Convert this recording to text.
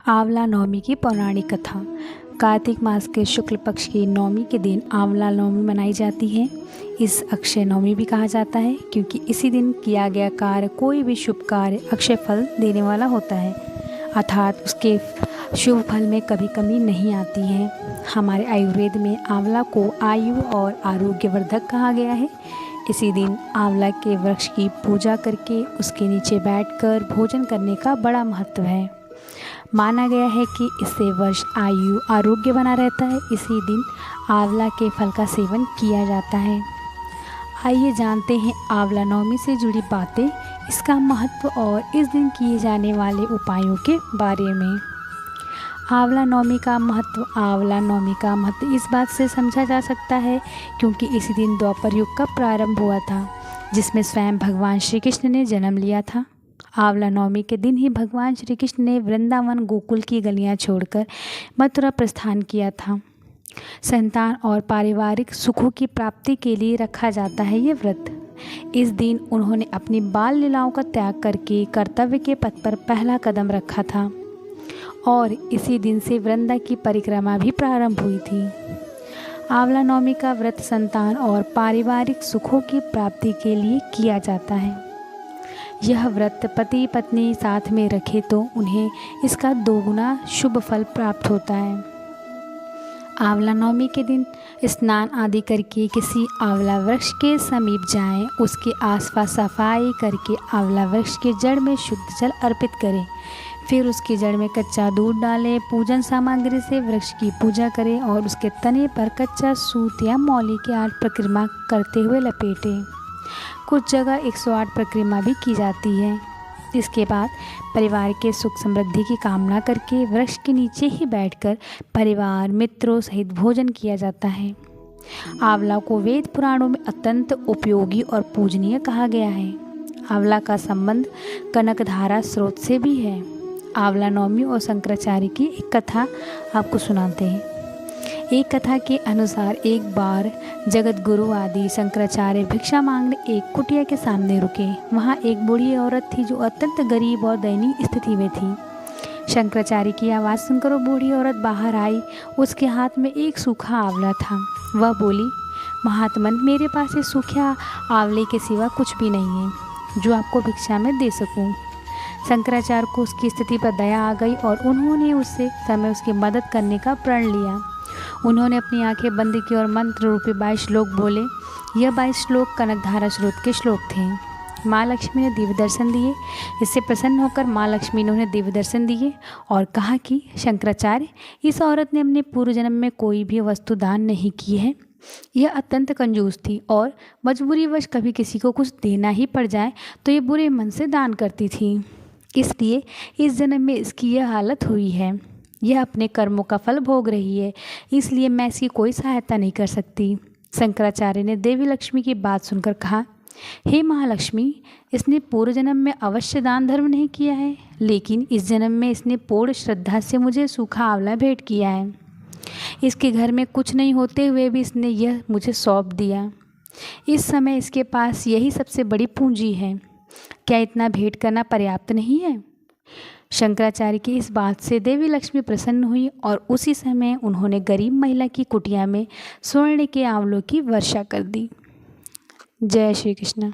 आंवला नवमी की पौराणिक कथा। कार्तिक मास के शुक्ल पक्ष की नवमी के दिन आंवला नवमी मनाई जाती है। इस अक्षय नवमी भी कहा जाता है क्योंकि इसी दिन किया गया कार्य, कोई भी शुभ कार्य अक्षय फल देने वाला होता है, अर्थात उसके शुभ फल में कभी कमी नहीं आती है। हमारे आयुर्वेद में आंवला को आयु और आरोग्यवर्धक कहा गया है। इसी दिन आंवला के वृक्ष की पूजा करके उसके नीचे बैठकर भोजन करने का बड़ा महत्व है। माना गया है कि इससे वर्ष आयु आरोग्य बना रहता है। इसी दिन आंवला के फल का सेवन किया जाता है। आइए जानते हैं आंवला नवमी से जुड़ी बातें, इसका महत्व और इस दिन किए जाने वाले उपायों के बारे में। आंवला नवमी का महत्व इस बात से समझा जा सकता है क्योंकि इसी दिन द्वापर युग का प्रारंभ हुआ था, जिसमें स्वयं भगवान श्री कृष्ण ने जन्म लिया था। आंवला नवमी के दिन ही भगवान श्री कृष्ण ने वृंदावन गोकुल की गलियां छोड़कर मथुरा प्रस्थान किया था। संतान और पारिवारिक सुखों की प्राप्ति के लिए रखा जाता है ये व्रत। इस दिन उन्होंने अपनी बाल लीलाओं का त्याग करके कर्तव्य के पथ पर पहला कदम रखा था और इसी दिन से वृंदा की परिक्रमा भी प्रारंभ हुई थी। आंवला नवमी का व्रत संतान और पारिवारिक सुखों की प्राप्ति के लिए किया जाता है। यह व्रत पति पत्नी साथ में रखे तो उन्हें इसका दोगुना शुभ फल प्राप्त होता है। आंवला नवमी के दिन स्नान आदि करके किसी आंवला वृक्ष के समीप जाएं, उसके आसपास सफाई करके आंवला वृक्ष के जड़ में शुद्ध जल अर्पित करें, फिर उसकी जड़ में कच्चा दूध डालें, पूजन सामग्री से वृक्ष की पूजा करें और उसके तने पर कच्चा सूत या मौली की 8 परिक्रमा करते हुए लपेटें। कुछ जगह 108 परिक्रमा भी की जाती है। इसके बाद परिवार के सुख समृद्धि की कामना करके वृक्ष के नीचे ही बैठकर परिवार मित्रों सहित भोजन किया जाता है। आंवला को वेद पुराणों में अत्यंत उपयोगी और पूजनीय कहा गया है। आंवला का संबंध कनकधारा स्रोत से भी है। आंवला नवमी और शंकराचार्य की एक कथा आपको सुनाते हैं। एक कथा के अनुसार एक बार जगत गुरु आदि शंकराचार्य भिक्षा मांगने एक कुटिया के सामने रुके। वहाँ एक बूढ़ी औरत थी जो अत्यंत गरीब और दयनीय स्थिति में थी। शंकराचार्य की आवाज़ सुनकर वो बूढ़ी औरत बाहर आई। उसके हाथ में एक सूखा आंवला था। वह बोली, महात्मन, मेरे पास इस सूखे आंवले के सिवा कुछ भी नहीं है जो आपको भिक्षा में दे सकूं। शंकराचार्य को उसकी स्थिति पर दया आ गई और उन्होंने उससे उसकी मदद करने का प्रण लिया। उन्होंने अपनी आंखें बंद की और मंत्र रूपी 22 श्लोक बोले। यह 22 श्लोक कनकधारा स्रोत के श्लोक थे। माँ लक्ष्मी ने दिव्य दर्शन दिए। इससे प्रसन्न होकर माँ लक्ष्मी ने उन्हें दिव्य दर्शन दिए और कहा कि शंकराचार्य, इस औरत ने अपने पूर्व जन्म में कोई भी वस्तु दान नहीं की है। यह अत्यंत कंजूस थी और मजबूरीवश कभी किसी को कुछ देना ही पड़ जाए तो ये बुरे मन से दान करती थी। इसलिए इस जन्म में इसकी यह हालत हुई है। यह अपने कर्मों का फल भोग रही है, इसलिए मैं इसकी कोई सहायता नहीं कर सकती। शंकराचार्य ने देवी लक्ष्मी की बात सुनकर कहा, हे महालक्ष्मी, इसने पूर्व जन्म में अवश्य दान धर्म नहीं किया है, लेकिन इस जन्म में इसने पूर्ण श्रद्धा से मुझे सूखा आंवला भेंट किया है। इसके घर में कुछ नहीं होते हुए भी इसने यह मुझे सौंप दिया। इस समय इसके पास यही सबसे बड़ी पूंजी है। क्या इतना भेंट करना पर्याप्त नहीं है? शंकराचार्य की इस बात से देवी लक्ष्मी प्रसन्न हुई और उसी समय उन्होंने गरीब महिला की कुटिया में स्वर्ण के आंवलों की वर्षा कर दी। जय श्री कृष्ण।